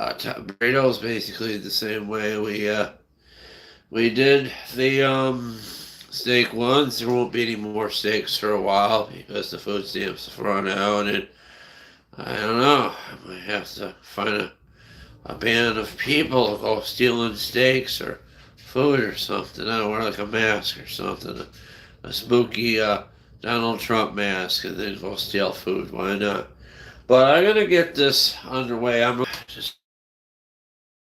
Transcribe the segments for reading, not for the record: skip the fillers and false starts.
Burritos basically the same way we did the steak ones. There won't be any more steaks for a while because the food stamps have run out, and I don't know. I might have to find a band of people to go stealing steaks or food or something. I don't wear like a mask or something, a spooky Donald Trump mask, and then go steal food. Why not? But I'm gonna get this underway. I'm gonna just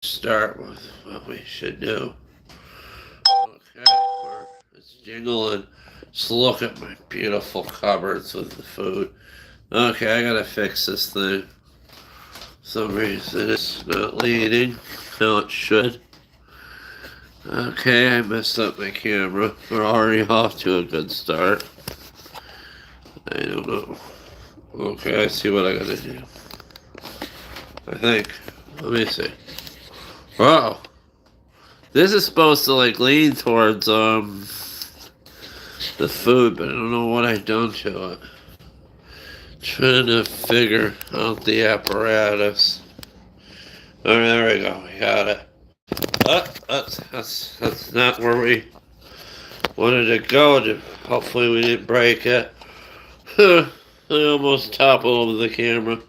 start with what we should do. Okay, let's jingle and just look at my beautiful cupboards with the food. Okay, I gotta fix this thing. For some reason it's not leading how it should. Okay, I messed up my camera. We're already off to a good start. I don't know. Okay, I see what I gotta do. I think. Let me see. Wow. This is supposed to like lean towards the food, but I don't know what I've done to it. Trying to figure out the apparatus. Oh, there we go. We got it. That's not where we wanted to go. Hopefully we didn't break it. I almost toppled over the camera.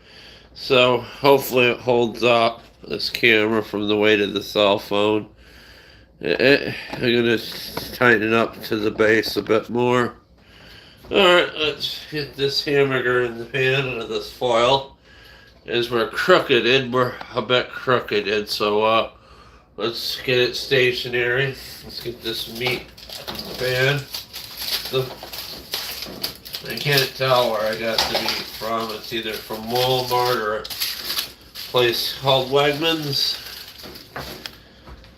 So hopefully it holds up this camera from the weight of the cell phone. I'm going to tighten it up to the base a bit more. Alright, let's get this hamburger in the pan under this foil. As we're crooked, we're a bit crooked, so let's get it stationary. Let's get this meat in the pan. I can't tell where I got the meat from. It's either from Walmart or a place called Wegmans.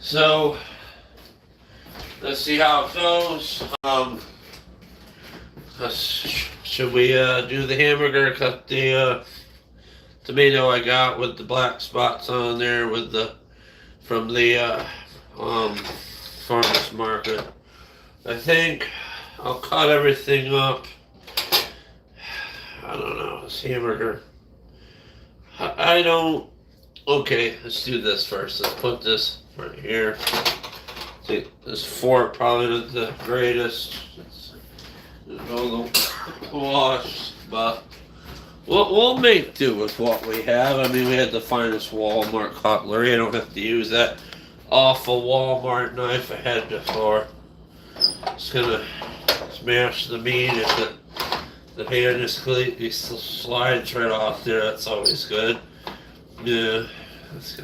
So, let's see how it goes. Should we do the hamburger? Cut the tomato I got with the black spots on there with from the farmer's market. I think I'll cut everything up. I don't know, this hamburger. I don't. Okay, let's do this first. Let's put this right here. See, this fork probably not the greatest. It's a little washed, but we'll make do with what we have. I mean, we had the finest Walmart cutlery. I don't have to use that awful Walmart knife I had before. Just gonna smash the meat if the pan just completely slides right off there. That's always good. Yeah, let's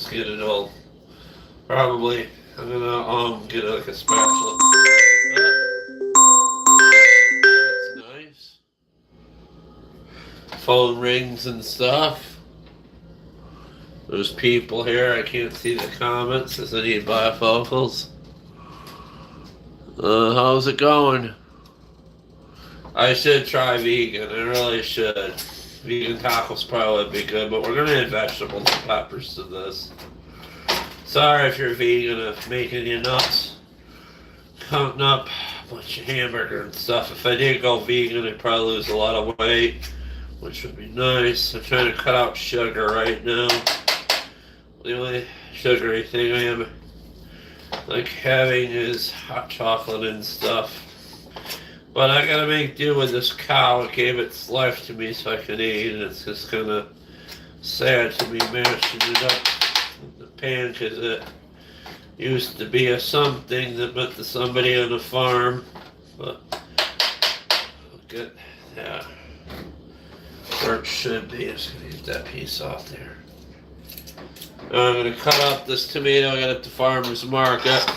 get it all. Probably I'm gonna get like a spatula. That's nice. Phone rings and stuff. There's people here. I can't see the comments as I need bifocals. How's it going? I should try vegan. I really should. Vegan tacos probably would be good, but we're gonna add vegetables and peppers to this. Sorry if you're vegan, if making you nuts. Counting up a bunch of hamburger and stuff. If I did go vegan, I'd probably lose a lot of weight, which would be nice. I'm trying to cut out sugar right now. The only sugary thing I am like having is hot chocolate and stuff. But I gotta make do with this cow. It gave its life to me so I can eat, and it's just kind of sad to be mashing it up in the pan because it used to be a something that meant to somebody on the farm. But look at that. Where it should be. Just gonna get that piece off there. I'm gonna cut up this tomato I got at the farmer's market.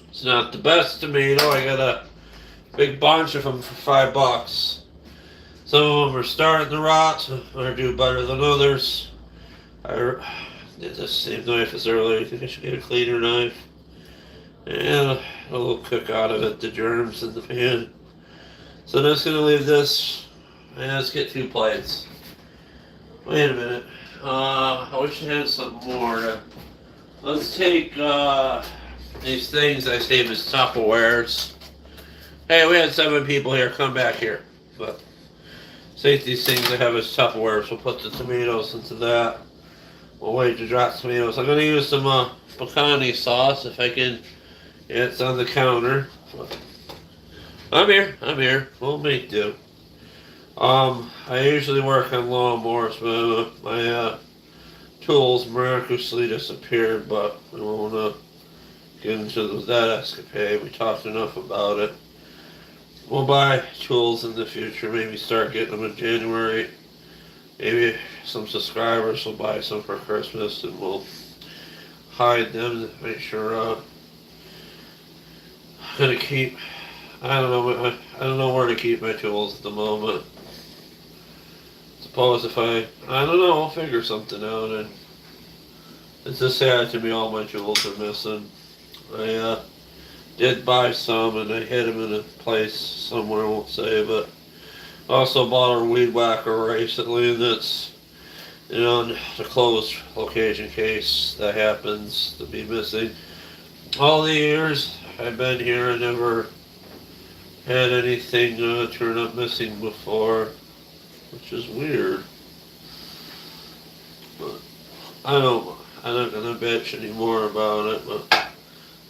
It's not the best tomato. I got a big bunch of them for $5. Some of them are starting to rot. Some are do better than others. I did the same knife as earlier. I think I should get a cleaner knife. And a little cook out of it, the germs in the pan. So I'm just gonna leave this. And let's get 2 plates. Wait a minute. I wish I had something more. Let's take these things I saved as Tupperwares. Hey, we had 7 people here. Come back here. But take these things I have as Tupperwares. We'll put the tomatoes into that. we'll wait to drop tomatoes. I'm gonna use some pecani sauce if I can. Yeah, it's on the counter. I'm here. We'll make do. I usually work on lawnmowers, but my tools miraculously disappeared. But we won't get into that escapade. We talked enough about it. We'll buy tools in the future. Maybe start getting them in January. Maybe some subscribers will buy some for Christmas, and we'll hide them to make sure. I'm gonna keep. I don't know where to keep my tools at the moment. Suppose if I don't know, I'll figure something out. And it's just sad to me, all my tools are missing. I did buy some, and I hid them in a place somewhere, I won't say, but I also bought a weed whacker recently, and that's, you know, in the closed location in case that happens to be missing. All the years I've been here, I never had anything turn up missing before, which is weird. But I'm not gonna bitch anymore about it. But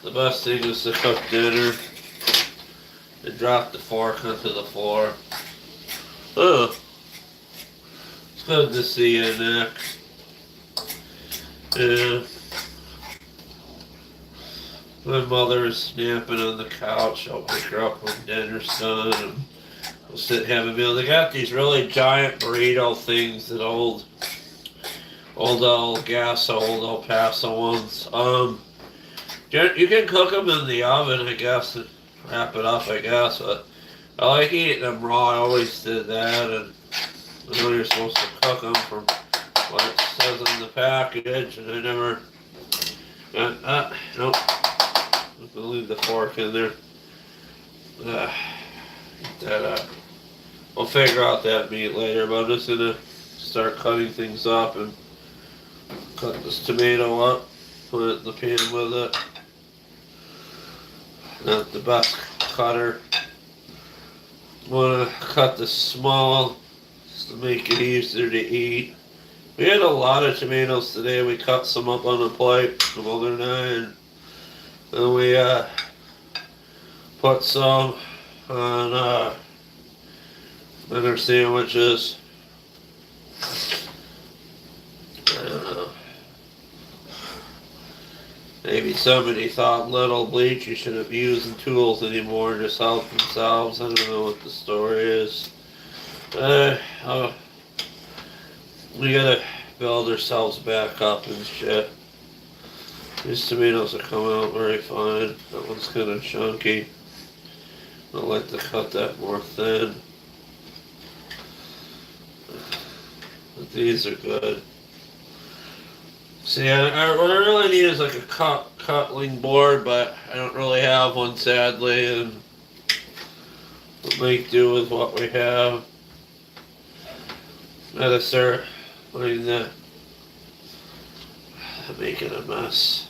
the best thing is to cook dinner and drop the fork onto the floor. Oh, it's good to see you, Nick. Yeah. My mother's napping on the couch. I'll pick her up when dinner's done, and we'll sit and have a meal. They got these really giant burrito things that old El Paso ones. You can cook them in the oven, I guess, and wrap it up, I guess. But I like eating them raw. I always did that, and I know you're supposed to cook them from what it says in the package, and I never. Nope. I'm gonna leave the fork in there. We'll figure out that meat later, but I'm just gonna start cutting things up and cut this tomato up, put it in the pan with it. Not the best cutter. Want to cut this small just to make it easier to eat. We had a lot of tomatoes today. We cut some up on the plate, the mother and I, and we put some on our sandwiches. I don't know. Maybe somebody thought little Bleach you shouldn't be using tools anymore, just help themselves. I don't know what the story is. We gotta build ourselves back up and shit. These tomatoes are coming out very fine. That one's kind of chunky. I'd like to cut that more thin. But these are good. See, what I really need is like a cutting board, but I don't really have one, sadly, and we'll make do with what we have. Gotta start putting that. I'm making a mess.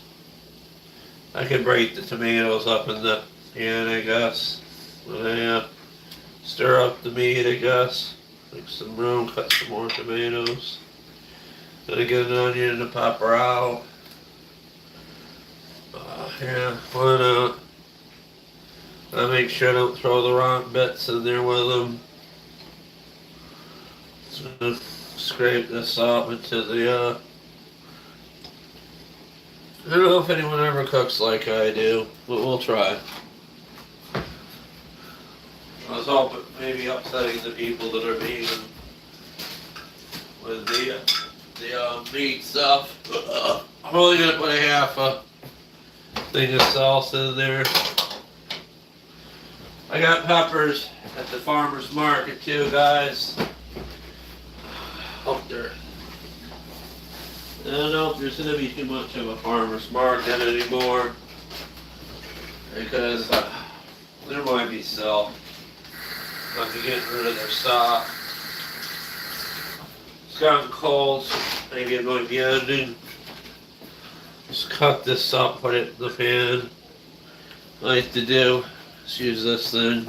I can break the tomatoes up in the pan, I guess. When I stir up the meat, I guess. Make some room, cut some more tomatoes. Gonna get an onion and a pepper out. Yeah, why not? I make sure I don't throw the wrong bits in there with them. So scrape this up into the I don't know if anyone ever cooks like I do, but we'll try. I was hoping maybe upsetting the people that are vegan with the meat stuff. I'm only gonna put a half a thing of salsa in there. I got peppers at the farmer's market too, guys. Hope they're. I don't know if there's gonna be too much of a farmer's market anymore, because there might be still. Might be getting rid of their stock. It's gotten cold, so maybe it might be ending. Just cut this up, put it in the pan. I like to do. Just use this thing.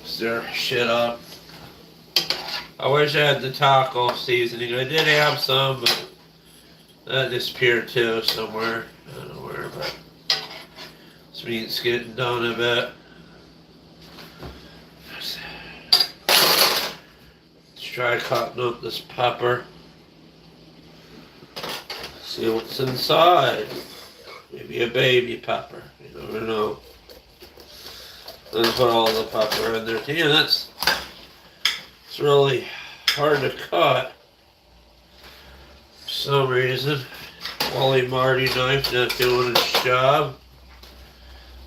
Stir shit up. I wish I had the taco seasoning. I did have some, but That disappeared too somewhere. I don't know where, but this meat's getting done a bit. Let's try cutting up this pepper. See what's inside. Maybe a baby pepper. You never know. Then put all the pepper in there. Yeah, it's really hard to cut for some reason. Wally Marty knife not doing its job.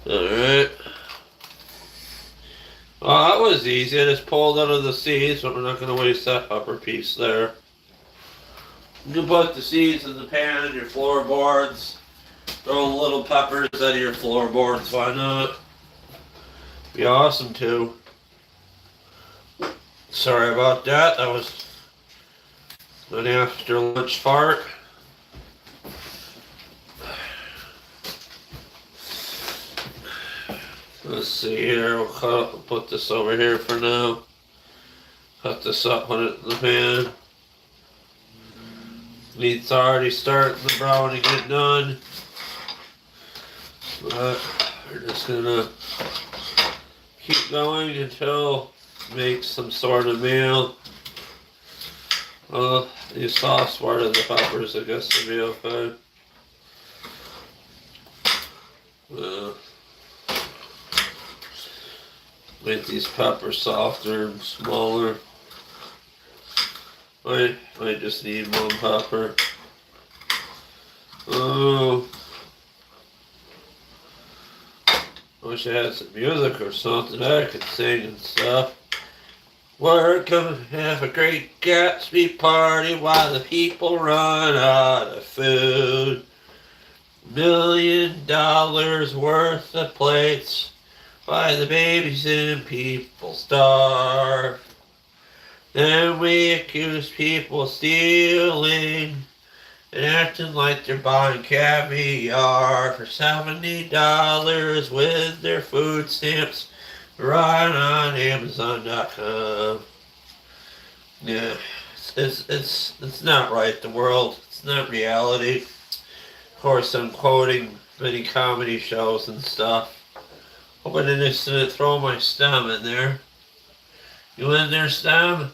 Alright. Well, that was easy. I just pulled out of the seeds, but we're not going to waste that upper piece there. You can put the seeds in the pan in your floorboards. Throw little peppers out of your floorboards. Why not? Be awesome too. Sorry about that. That was an after lunch fart. Let's see here. We'll put this over here for now. Cut this up, put it in the pan. Meat's already starting to brown and get done. But we're just gonna keep going until it makes some sort of meal. These soft part of the peppers, I guess, will be okay. Make these peppers softer and smaller. I just need one pepper. Oh, wish I had some music or something I could sing and stuff. We're gonna have a great Gatsby party while the people run out of food. $1 million worth of plates while the babies and people starve. Then we accuse people of stealing and acting like they're buying caviar for $70 with their food stamps right on Amazon.com. Yeah, it's not right, the world. It's not reality. Of course, I'm quoting many comedy shows and stuff. Hoping I didn't throw my stem in there. You in there, stem?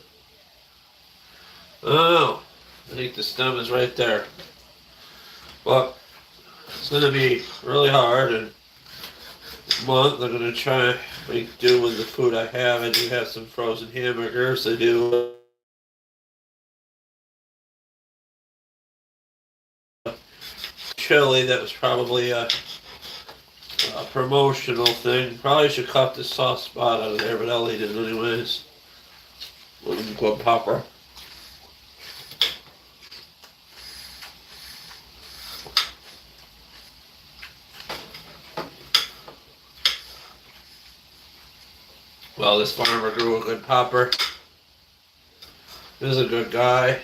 Oh, I think the stem is right there. But it's going to be really hard, and this month I'm going to try and make do with the food I have. I do have some frozen hamburgers. I do chili that was probably a promotional thing. Probably should cut the soft spot out of there, but I'll eat it anyways. Good pepper. Well, this farmer grew a good pepper. He's a good guy.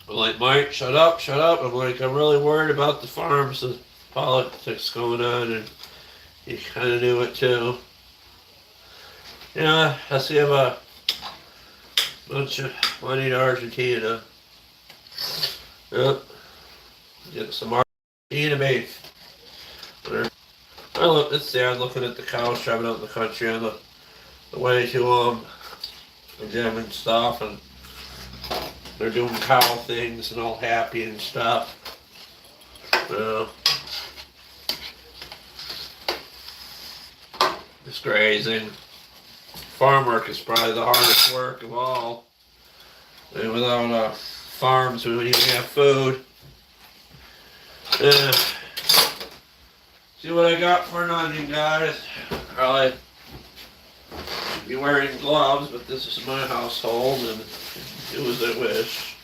I'm like, Mike, shut up, shut up. I'm like, I'm really worried about the farms and politics going on, and he kind of knew it too. Yeah, I see him a bunch of money to Argentina. Yep. Get some Argentina beef. Let's see, I'm looking at the cows driving out in the country on the way to the gym and stuff, and they're doing cow things and all happy and stuff. It's grazing. Farm work is probably the hardest work of all. And without farms, we wouldn't even have food. See what I got for an onion, guys. Probably should be wearing gloves, but this is my household, and do as I wish.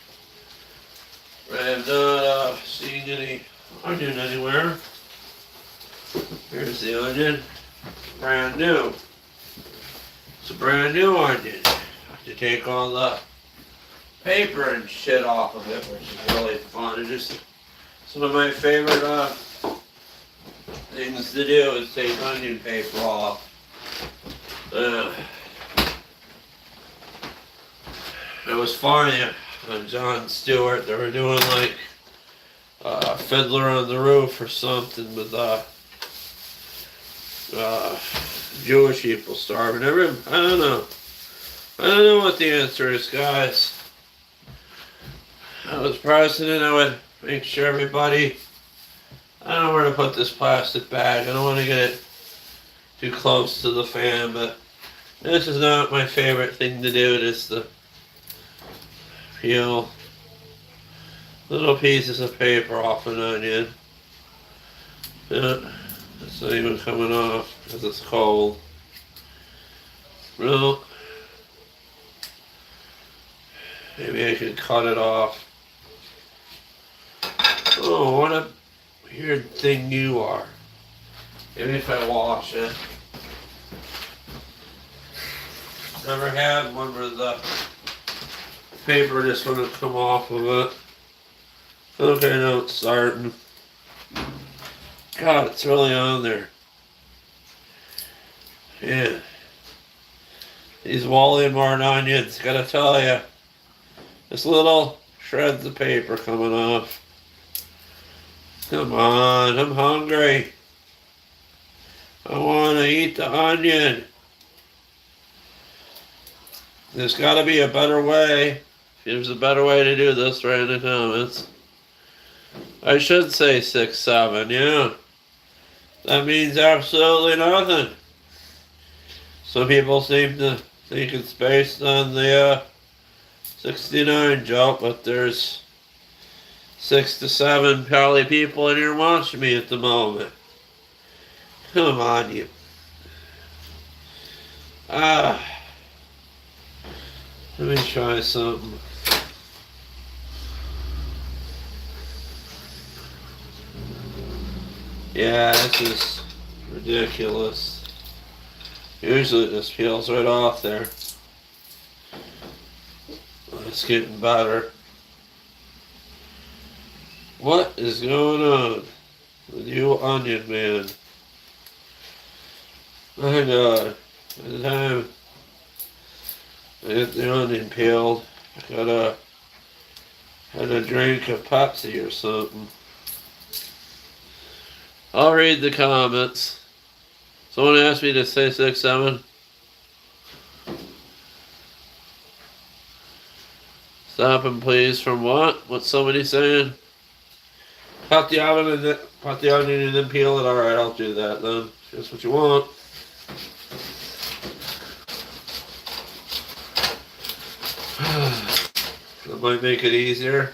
I have not seen any onion anywhere. Here's the onion. Brand new. It's a brand new onion. I have to take all the paper and shit off of it, which is really fun. It's just some of my favorite things to do is take onion paper off. It was funny. on Jon Stewart. They were doing like Fiddler on the Roof or something with Jewish people starving. I don't know. I don't know what the answer is, guys. If I was president, I would make sure everybody. I don't know where to put this plastic bag. I don't want to get it too close to the fan, but this is not my favorite thing to do. Just to peel little pieces of paper off an onion. Yeah, it's not even coming off because it's cold. Well, maybe I could cut it off. Oh, what a weird thing you are. Maybe if I wash it. Never had one where the paper just wouldn't come off of it. Okay, now it's starting. God, it's really on there. Yeah. These Wally and Martin onions, gotta tell you. Just little shreds of paper coming off. Come on, I'm hungry. I want to eat the onion. There's got to be a better way. If there's a better way to do this, write in the comments. I should say 6, 7, yeah. That means absolutely nothing. Some people seem to think it's based on the 69 joke, but there's 6 to 7 probably people in here watching me at the moment. Come on, you. Let me try something. Yeah, this is ridiculous. Usually it just peels right off there. It's getting better. What is going on with you, onion man? My God, by the time I get the onion peeled, I gotta have a drink of Pepsi or something. I'll read the comments. Someone asked me to say 6, 7. Stop him, please. From what? What's somebody saying? Cut the onion and then peel it. All right, I'll do that then. That's what you want. That might make it easier.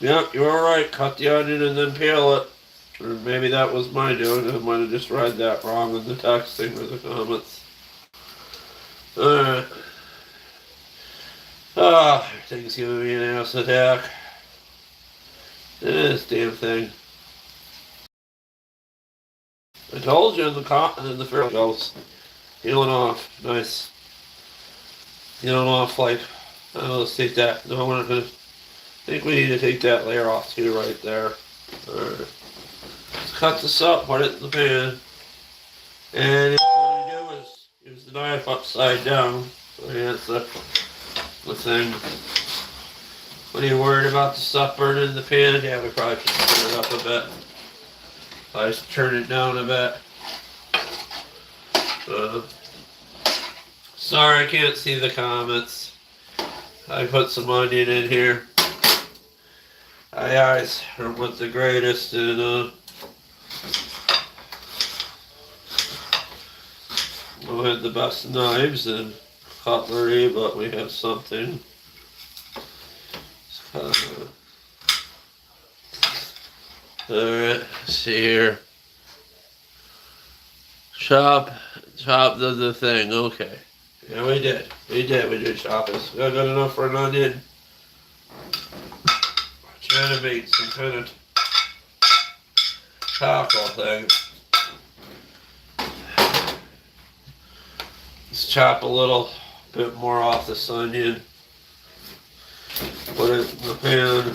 Yep, you were right. Cut the onion and then peel it. Or maybe that was my doing. I might have just read that wrong in the texting or the comments. Alright. Everything's giving me an ass attack. This damn thing. I told you in the first goes. Peeling off. Nice. Peeling off like, let's take that. No, we're not gonna. I think we need to take that layer off too right there. Alright. Let's cut this up, put it in the pan. And what you do is use the knife upside down. So yeah, that's the thing. When you're worried about the stuff burning in the pan, yeah, we probably should turn it up a bit. I just turn it down a bit. Sorry, I can't see the comments. I put some onion in here. My eyes aren't with the greatest, and we had the best knives and cutlery, but we have something. Alright, see here. Chop the thing, okay. Yeah, we did chop it. Got good enough for an onion. Trying to make some kind of taco thing. Let's chop a little bit more off this onion. Put it in the pan.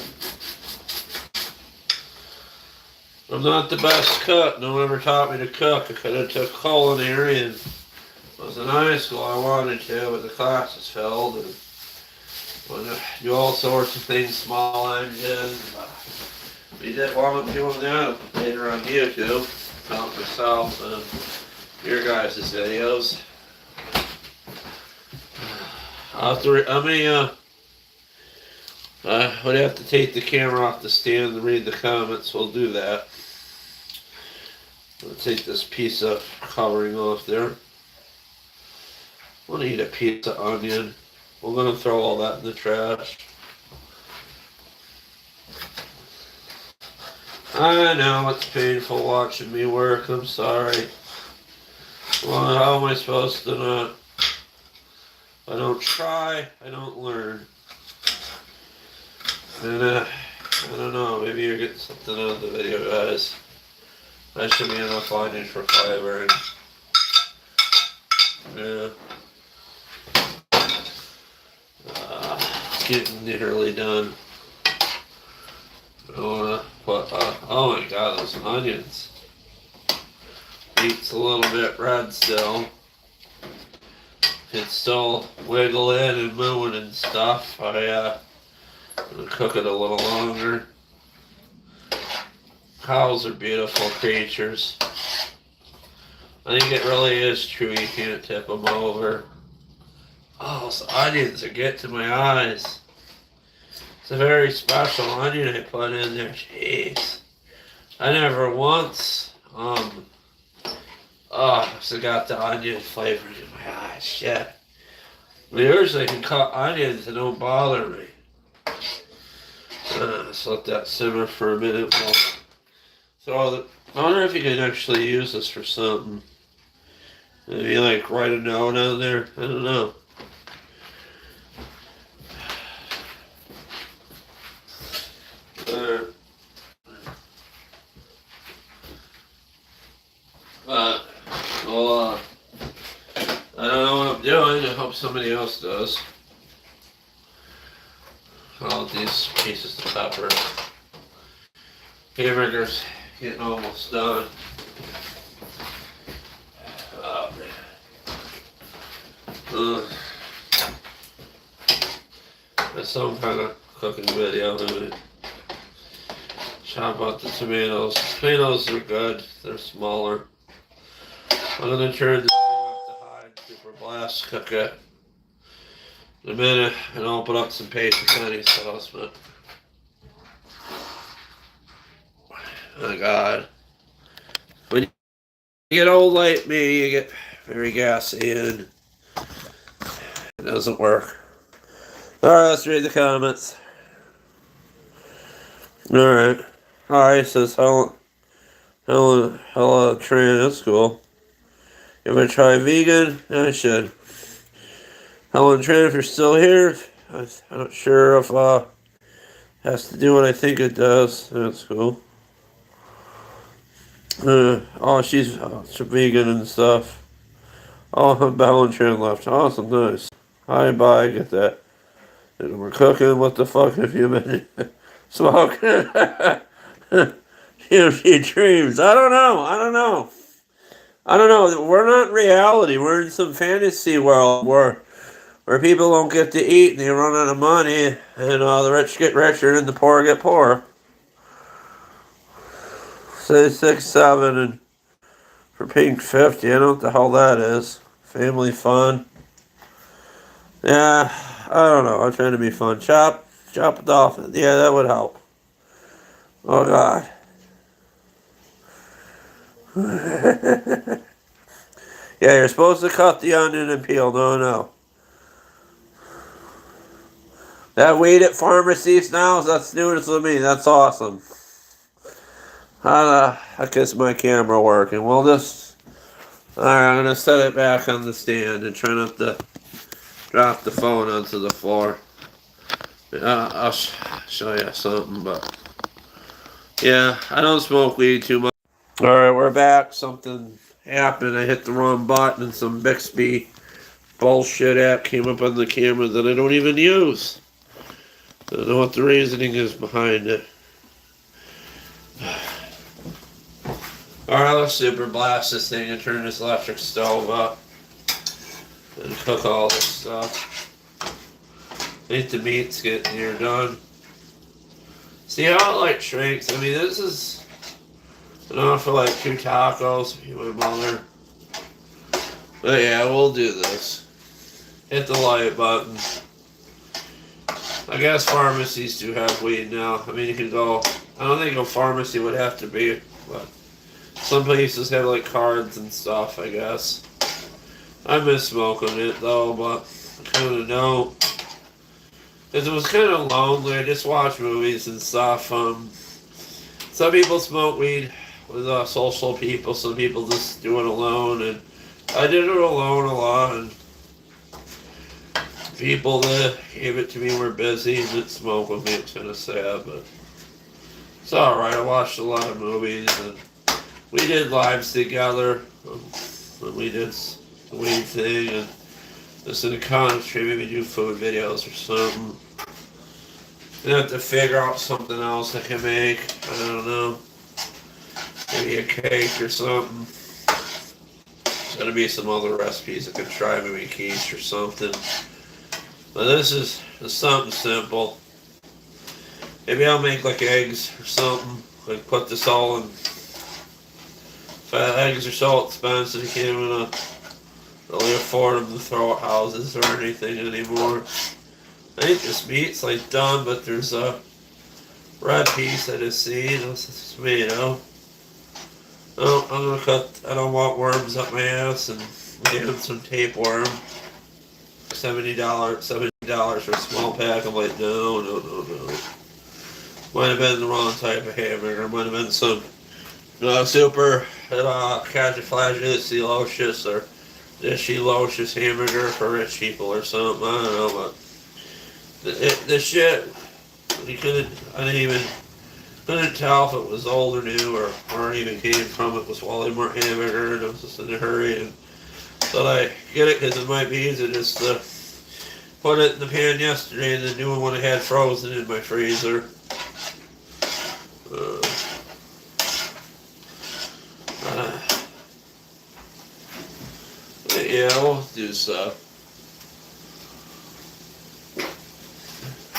I'm not the best cook. No one ever taught me to cook. I could have took culinary and was in high school, I wanted to, but the class was filled, and wanted to do all sorts of things, small engines. We did one up doing that later on YouTube, not myself and your guys' videos. I would have to take the camera off the stand and read the comments. We'll do that. I'll take this piece of covering off there. We'll need a piece of onion. We're going to throw all that in the trash. I know it's painful watching me work. I'm sorry. Well, how am I supposed to not? If I don't try, I don't learn. And I don't know, maybe you're getting something out of the video, guys. That should be enough onion for flavoring. Yeah. It's getting nearly done. I wanna put, oh my god, those onions. Meat's a little bit red still. It's still wiggling and moving and stuff. I'm gonna cook it a little longer. Cows are beautiful creatures. I think it really is true you can't tip them over. Oh, those onions are getting to my eyes. It's a very special onion I put in there. Jeez. I never once, so got the onion flavor in my eyes. Shit. Usually I can cut onions and don't bother me. Let's let that simmer for a minute. I wonder if you can actually use this for something. Maybe like write a note on there. I don't know. I don't know what I'm doing. I hope somebody else does. All these pieces of pepper. Hamburger's getting almost done. There's some kind of cooking video in it. Chop out the tomatoes. Tomatoes are good. They're smaller. I'm gonna turn this thing up to high and super blast cook it in a minute, and I'll put up some pastry sauce. But oh god, when you get old like me, you get very gassy and it doesn't work. Alright, let's read the comments. Alright. Hi, says hello train, that's cool. You ever try vegan? Yeah, I should. Helen Tran, if you're still here, I'm not sure if it has to do what I think it does. That's cool. She's vegan and stuff. Oh, Helen Tran left. Awesome, nice. Hi, bye, get that. And we're cooking. What the fuck have you been smoking? She dreams. I don't know. We're not in reality. We're in some fantasy world where people don't get to eat and they run out of money, and the rich get richer and the poor get poorer. Say 6-7 and for Pink 50. I don't know what the hell that is. Family fun. Yeah, I don't know. I'm trying to be fun. Chop it off. Yeah, that would help. Oh god. Yeah, you're supposed to cut the onion and peel. No. That weed at pharmacies now, that's news to me. That's awesome. I guess my camera working. Well, alright, I'm going to set it back on the stand and try not to drop the phone onto the floor. I'll show you something, but yeah, I don't smoke weed too much. Alright, we're back. Something happened. I hit the wrong button and some Bixby bullshit app came up on the camera that I don't even use. I don't know what the reasoning is behind it. Alright, let's super blast this thing and turn this electric stove up. and cook all this stuff. I think the meat's getting near done. See how it like shrinks? I mean, this is enough for like 2 tacos, me and my mother. But yeah, we'll do this. Hit the like button. I guess pharmacies do have weed now. I mean, you can go. I don't think a pharmacy would have to be, but some places have like cards and stuff, I guess. I miss smoking it though, but I kind of don't. Because it was kind of lonely. I just watch movies and stuff. Some people smoke weed with social people. Some people just do it alone. And I did it alone a lot. And people that gave it to me were busy and didn't smoke with me. It's kind of sad, but it's alright. I watched a lot of movies. And we did lives together when we did the weed thing. And just in the country, maybe do food videos or something. I have to figure out something else I can make. I don't know. Maybe a cake or something. There's gotta be some other recipes I could try. Maybe quiche or something. But this is something simple. Maybe I'll make like eggs or something. Like put this all in. Eggs are so expensive you can't even really afford them to throw at houses or anything anymore. I think this meat's like done, but there's a red piece I just seen. It's tomato. Oh, I'm gonna cut. I don't want worms up my ass, and give them some tapeworm. $70 for a small pack. I'm like, no. Might have been the wrong type of hamburger. Might have been some super califragilistic or dishy hamburger for rich people or something. I don't know, but the shit, couldn't tell if it was old or new or where it even came from. It was Walmart hamburger, and I was just in a hurry, and thought I get it because it might be easy just to put it in the pan yesterday and then do one I had frozen in my freezer. Yeah, we'll do stuff.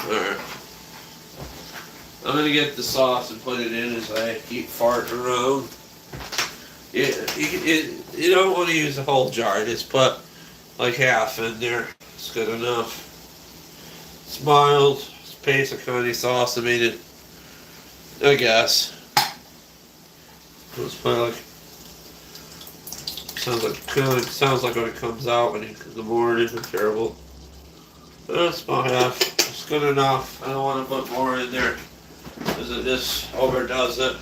Alright. I'm gonna get the sauce and put it in as I keep farting around. You don't want to use the whole jar, just put like half in there. It's good enough. It's mild. It's basic honey sauce. I mean it, I guess. Let's put like, sounds like when it comes out in the morning. It's terrible. That's about half. It's good enough. I don't want to put more in there because it just overdoes it.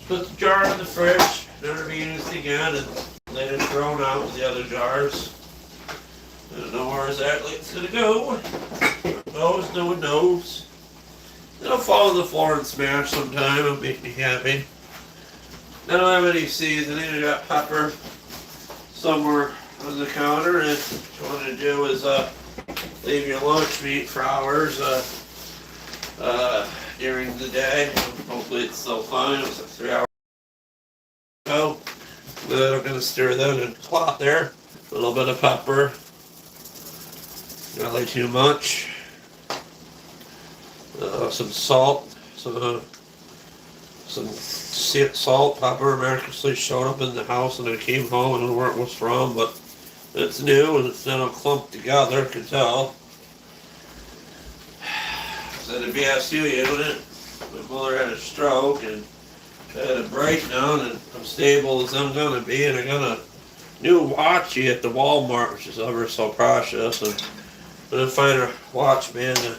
Put the jar in the fridge, never be used again, and later thrown out with the other jars. I don't know where exactly it's gonna go. No one knows. It'll fall on the floor and smash sometime. It'll make me happy. I don't have any seasoning. I got pepper somewhere on the counter, and what you want to do is leave your lunch meat for hours during the day. Hopefully it's still fine. It was like 3 hours ago. Then I'm going to stir that in a cloth there. A little bit of pepper. Not like too much. Some salt. Some salt, pepper. Miraculously showed up in the house and I came home. I don't know where it was from, but it's new and it's not all clumped together. I can tell. It's at a BSU unit. My mother had a stroke and I had a breakdown, and I'm stable as I'm gonna be, and I got a new watchy at the Walmart, which is ever so precious, and I'm gonna find a watch man to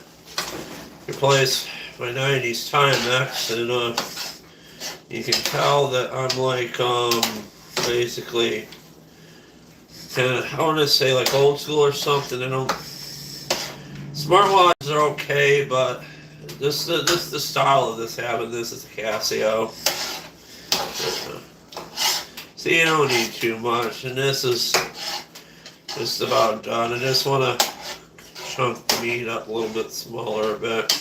replace my 90s Timex, and you can tell that I'm like basically kind of, I want to say like old school or something. I don't. Smartwatches are okay, but this the style of this having this is a Casio. See, you don't need too much, and this is just about done. I just want to chunk the meat up a little bit smaller a bit.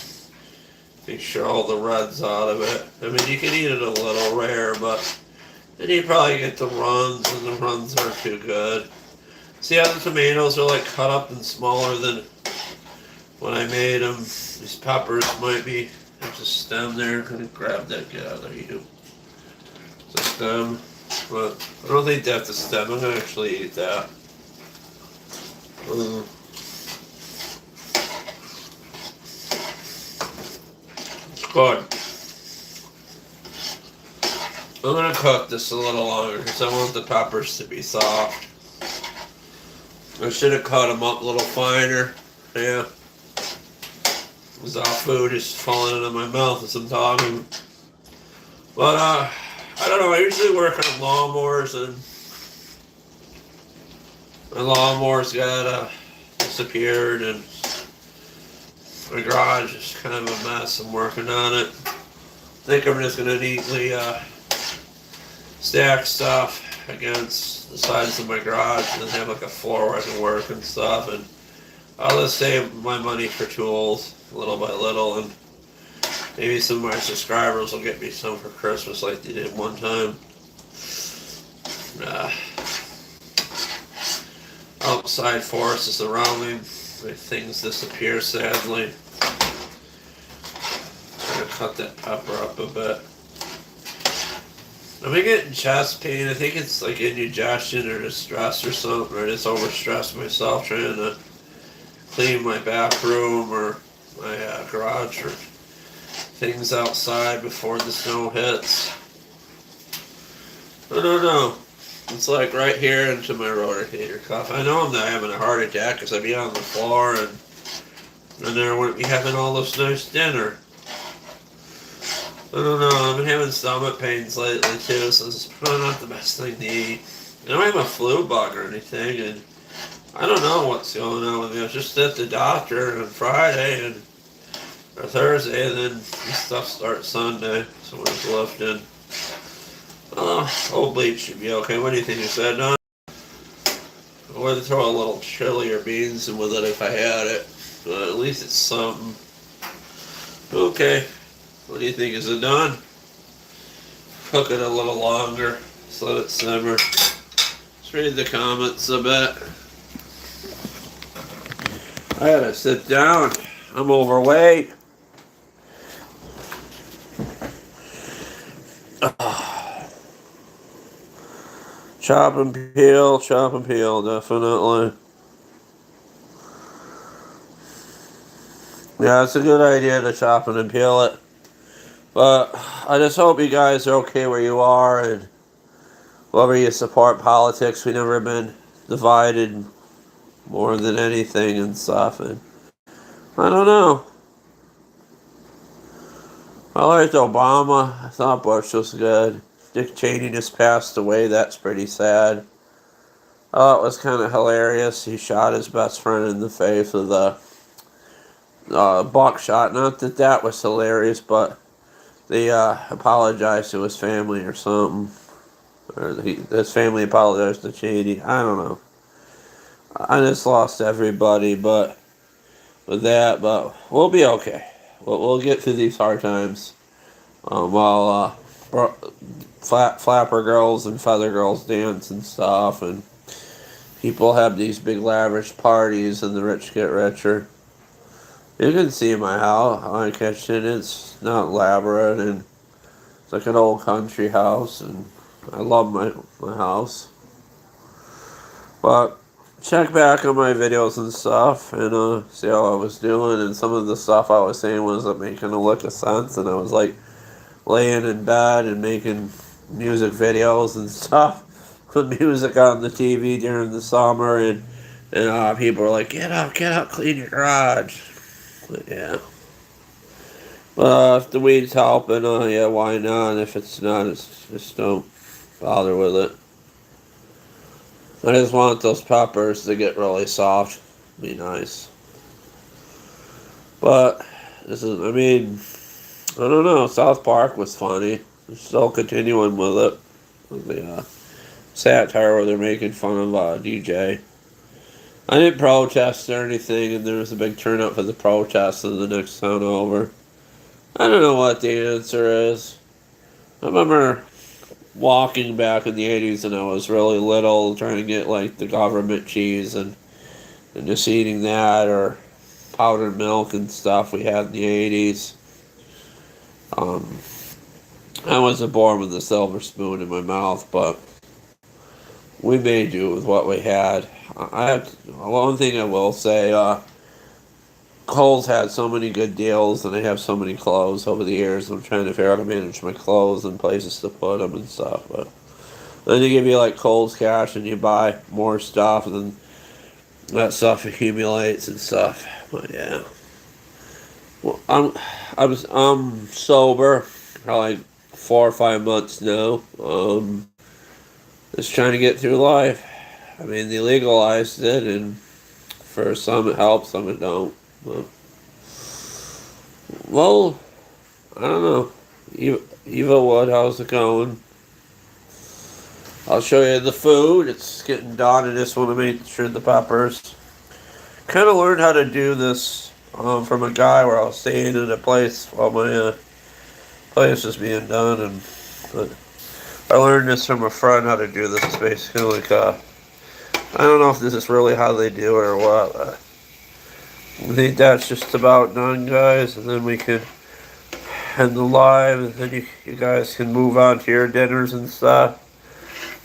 Make sure all the red's out of it. I mean, you can eat it a little rare, but then you probably get the runs, and the runs aren't too good. See how the tomatoes are like cut up and smaller than when I made them. These peppers might be, there's a stem there. I'm gonna grab that, get out of there, you. It's a stem, but I don't think that's a stem. I'm gonna actually eat that. Good. I'm gonna cook this a little longer because I want the peppers to be soft. I should have cut them up a little finer. Yeah. Because all food is falling into my mouth as I'm talking. But, I don't know. I usually work on lawnmowers, and my lawnmower's got disappeared, and my garage is kind of a mess. I'm working on it. I think I'm just going to neatly stack stuff against the sides of my garage and then have like a floor where I can work and stuff. And I'll just save my money for tools little by little, and maybe some of my subscribers will get me some for Christmas like they did one time. Outside forces around me, my things disappear sadly. I'm gonna cut that pepper up a bit. I've been getting chest pain. I think it's like indigestion or just stress or something, or I just overstressed myself trying to clean my back room or my garage or things outside before the snow hits. I don't know. It's like right here into my rotator cuff. I know I'm not having a heart attack because I'd be on the floor and then I wouldn't be having all this nice dinner. I don't know. I've been having stomach pains lately too, so it's probably not the best thing to eat. I don't have a flu bug or anything, and I don't know what's going on with me. I was just at the doctor on Friday or Thursday, and then this stuff starts Sunday, so when it's lifted. Old bleach should be okay. What do you think you said, Don? I would throw a little chili or beans in with it if I had it, but at least it's something. Okay. What do you think? Is it done? Cook it a little longer. Just let it simmer. Let's read the comments a bit. I gotta sit down. I'm overweight. Chop and peel, definitely. Yeah, it's a good idea to chop it and peel it. But I just hope you guys are okay where you are, and whether you support politics, we've never been divided more than anything and stuff. And I don't know. I liked Obama. I thought Bush was good. Dick Cheney just passed away. That's pretty sad. Oh, it was kind of hilarious. He shot his best friend in the face with a buckshot. Not that that was hilarious, but they apologized to his family or something. Or his family apologized to Cheney. I don't know. I just lost everybody, but with that, but we'll be okay. We'll get through these hard times. While flapper girls and feather girls dance and stuff, and people have these big lavish parties, and the rich get richer. You can see my house, my kitchen. It's not elaborate, and it's like an old country house, and I love my house. But check back on my videos and stuff, and see how I was doing, and some of the stuff I was saying wasn't making a lick of sense, and I was like laying in bed and making music videos and stuff, put music on the TV during the summer, and people were like, get up, clean your garage. But yeah. But if the weed's helping, yeah, why not? If it's not, it's just don't bother with it. I just want those peppers to get really soft. Be nice. But this is, I mean, I don't know. South Park was funny. They're still continuing with it. With the satire where they're making fun of DJ. I didn't protest or anything, and there was a big turnout for the protest in the next town over. I don't know what the answer is. I remember walking back in the 80s and I was really little, trying to get like the government cheese and just eating that, or powdered milk and stuff we had in the 80s. Um, I wasn't born with a silver spoon in my mouth, but we made do with what we had. I have one thing I will say. Kohl's had so many good deals, and they have so many clothes over the years. I'm trying to figure out how to manage my clothes and places to put them and stuff. But then they give you like Kohl's cash, and you buy more stuff, and then that stuff accumulates and stuff. But yeah, well, I'm sober for like 4 or 5 months now. Just trying to get through life. I mean, they legalized it, and for some it helps, some it don't. But, well, I don't know. Eva Wood, how's it going? I'll show you the food. It's getting done. I just want to make sure the peppers. Kind of learned how to do this from a guy where I was staying in a place while my place was being done, and but I learned this from a friend how to do this. It's basically like I don't know if this is really how they do it or what. I think that's just about done, guys, and then we can end the live, and then you guys can move on to your dinners and stuff.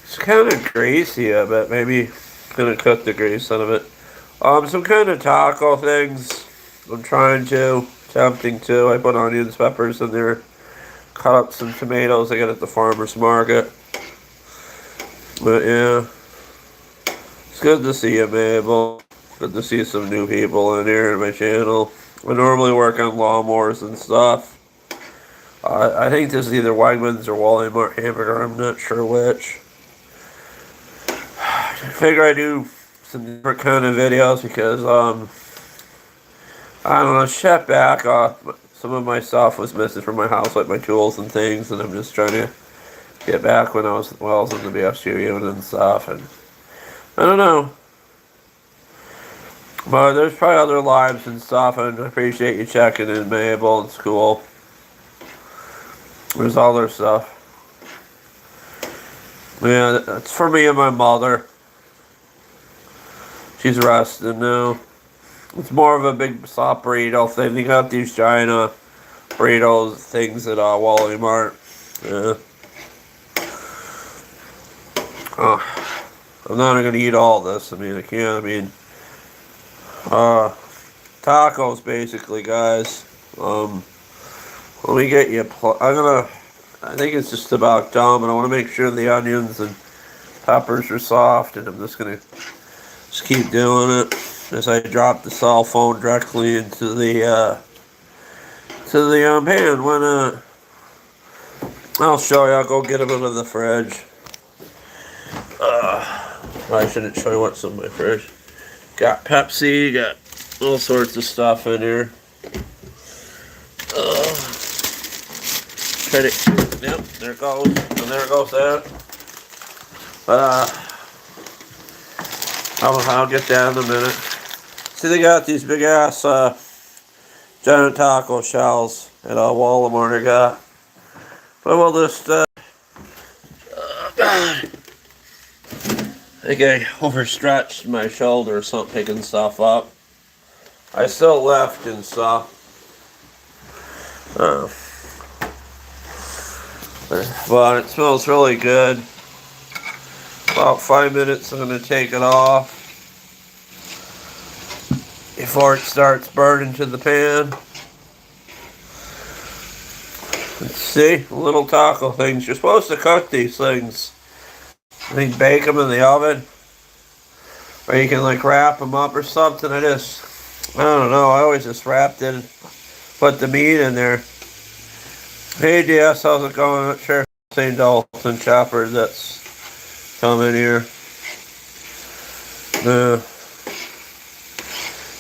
It's kind of greasy, I bet. Maybe I'm gonna cut the grease out of it. Some kind of taco things. I'm attempting to. I put onions, peppers in there. Cut up some tomatoes I got at the farmer's market. But yeah, it's good to see you, Mabel. Good to see some new people in here in my channel. I normally work on lawnmowers and stuff. I think this is either Wegmans or Walmart hamburger. I'm not sure which. I figure I do some different kind of videos because I don't know. Shut back. Some of my stuff was missing from my house, like my tools and things, and I'm just trying to get back when I was in the BSU unit and stuff. And I don't know. But there's probably other lives and stuff, and I appreciate you checking in, Mabel. It's cool. There's other stuff. Yeah, that's for me and my mother. She's resting now. It's more of a big soft burrito thing. They got these giant burritos things at Walmart. Yeah. I'm not gonna eat all this. I mean, I can't. I mean, tacos basically, guys. Let me get you. I think it's just about done, but I want to make sure the onions and peppers are soft, and I'm just gonna keep doing it as I drop the cell phone directly into the pan. When I'll show you. I'll go get them out of the fridge. I shouldn't show you what's in my fridge. Got Pepsi. Got all sorts of stuff in here. Yep, there it goes. And there goes that. But I'll get that in a minute. See, they got these big ass giant taco shells at Walmart I got. But we'll just God, I think I overstretched my shoulder or something picking stuff up. I still left and stuff. But it smells really good. About 5 minutes, I'm going to take it off before it starts burning to the pan. Let's see, little taco things. You're supposed to cook these things. I think bake them in the oven. Or you can like wrap them up or something. I don't know. I always just wrapped it and put the meat in there. Hey DS, how's it going? Not sure. St. Dalton Chopper that's coming here.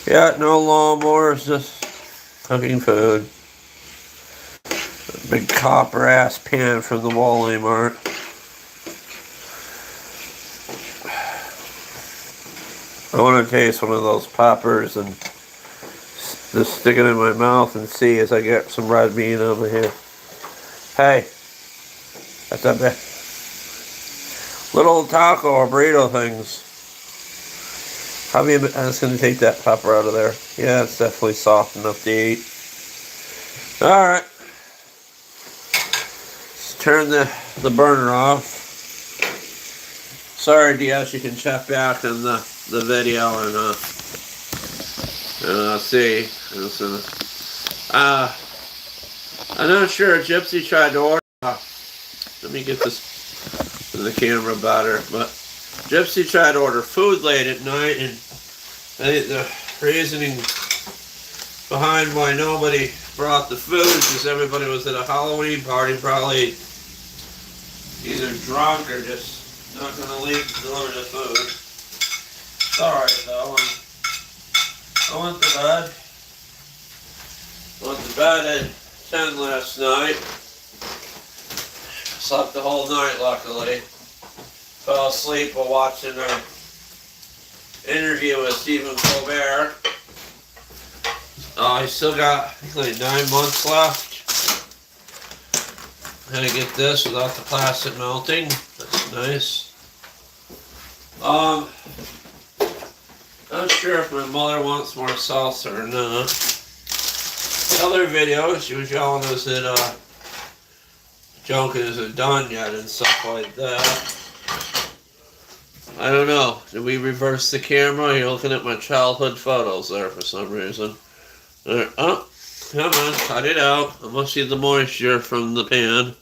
Yeah, no lawnmowers, just cooking food. A big copper ass pan from the Walmart. I want to taste one of those poppers and just stick it in my mouth and see as I get some red meat over here. Hey, that's not bad. Little taco or burrito things. Probably, I'm just going to take that pepper out of there. Yeah, it's definitely soft enough to eat. Alright. Let's turn the burner off. Sorry, DS, you can check back in the video and see. I'm not sure. Gypsy tried to order. Let me get this in the camera better. But Gypsy tried to order food late at night, and I think the reasoning behind why nobody brought the food is because everybody was at a Halloween party, probably either drunk or just not going to leave to deliver the food. It's alright though. I went to bed. Went to bed at 10 last night. Slept the whole night, luckily. Fell asleep while watching an interview with Stephen Colbert. I still got, I think, like 9 months left. I'm gonna get this without the plastic melting. That's nice. Not sure if my mother wants more salsa or not. The other video, she was yelling us that junk isn't done yet and stuff like that. I don't know. Did we reverse the camera? You're looking at my childhood photos there for some reason. There. Oh, come on, cut it out. I must see the moisture from the pan.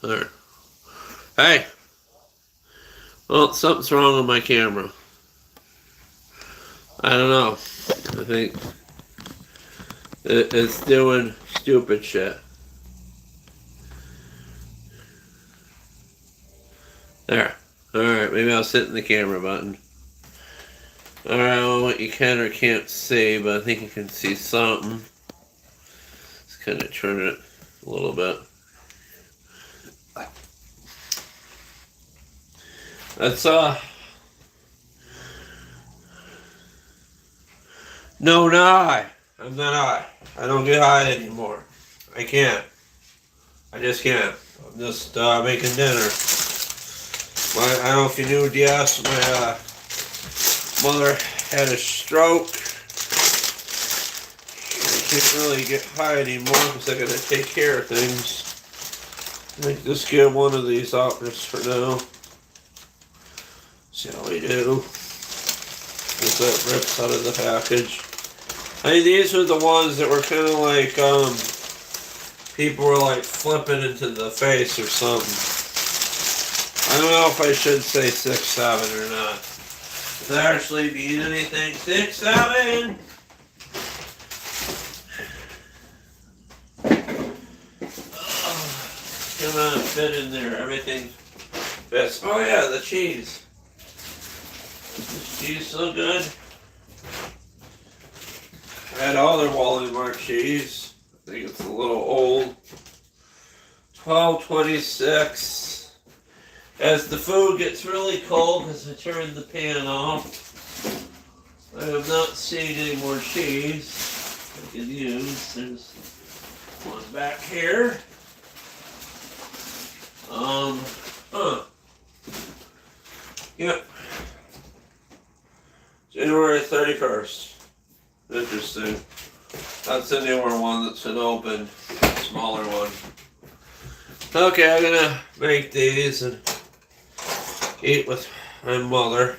There. Hey. Well, something's wrong with my camera. I don't know. I think it's doing stupid shit. There. Alright, maybe I'll sit in the camera button. Alright, I don't know what you can or can't see, but I think you can see something. Let's kind of turn it a little bit. That's, no, not high. I'm not high. I don't get high anymore. I can't. I just can't. I'm just making dinner. I don't know if you knew, DS, my mother had a stroke. I can't really get high anymore because I gotta take care of things. I think just get one of these out just for now. See how we do. Get that ripped out of the package. I mean, these were the ones that were kind of like, people were like flipping into the face or something. I don't know if I should say 6'7" or not. Does that actually mean anything? 6'7"? Oh, come on, fit in there. Everything fits. Oh yeah, the cheese. Is this cheese so good? I had all their Wally Mart cheese. I think it's a little old. $12.26. As the food gets really cold, because I turned the pan off, I have not seen any more cheese I can use. There's one back here. Yep. January 31st. Interesting. That's a newer one that's been opened. Smaller one. Okay, I'm gonna make these and eat with my mother.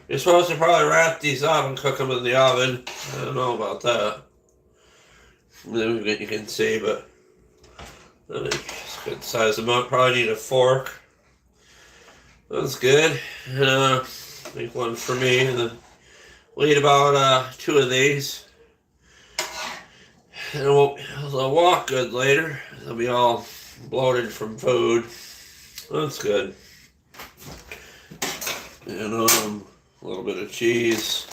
You're supposed to probably wrap these up and cook them in the oven. I don't know about that. You can see, but it's a good size amount. Probably need a fork. That's good. And make one for me, and then we'll eat about 2 of these. And it'll walk good later. They'll be all bloated from food. That's good. And a little bit of cheese.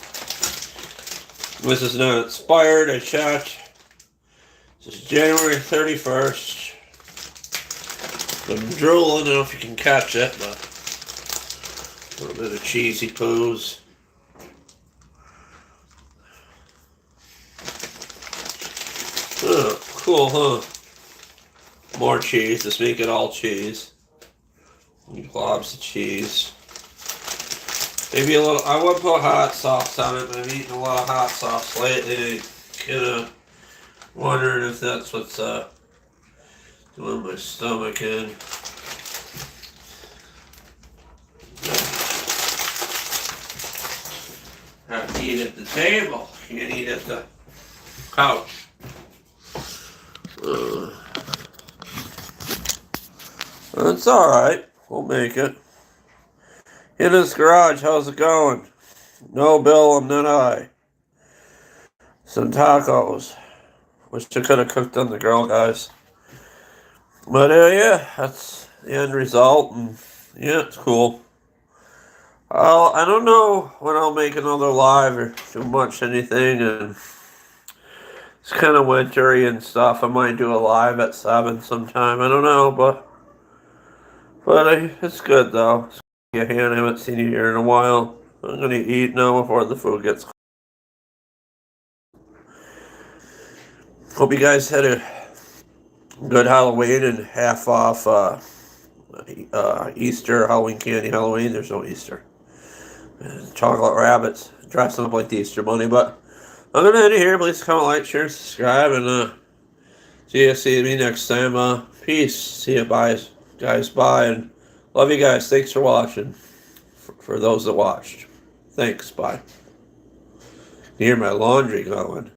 This is not expired. I checked. This is January 31st. I'm drooling. I don't know if you can catch it, but a little bit of cheesy poos. Oh, cool, huh? more cheese. Let's make it all cheese. Globs of cheese. Maybe a little. I would put hot sauce on it, but I've eaten a lot of hot sauce lately. Kind of wondering if that's what's doing my stomach in. Have to eat at the table. Can't eat at the couch. It's alright. We'll make it. In this garage, how's it going? No, Bill, I'm not I. Some tacos. Wish I could have cooked on the grill, guys. But yeah, that's the end result. And yeah, it's cool. I don't know when I'll make another live or do much anything. And it's kind of wintry and stuff. I might do a live at 7 sometime. I don't know, but it's good though. It's a hand I haven't seen you here in a while. I'm gonna eat now before the food gets cold. Hope you guys had a good Halloween and half off Easter, Halloween candy, Halloween. There's no Easter. Chocolate rabbits dressing up like the Easter Bunny. But I'm gonna end it here. Please comment, like, share, subscribe, and see me next time. Peace. See you, bye, guys. Bye, and love you guys. Thanks for watching. For those that watched, thanks. Bye. You hear my laundry going.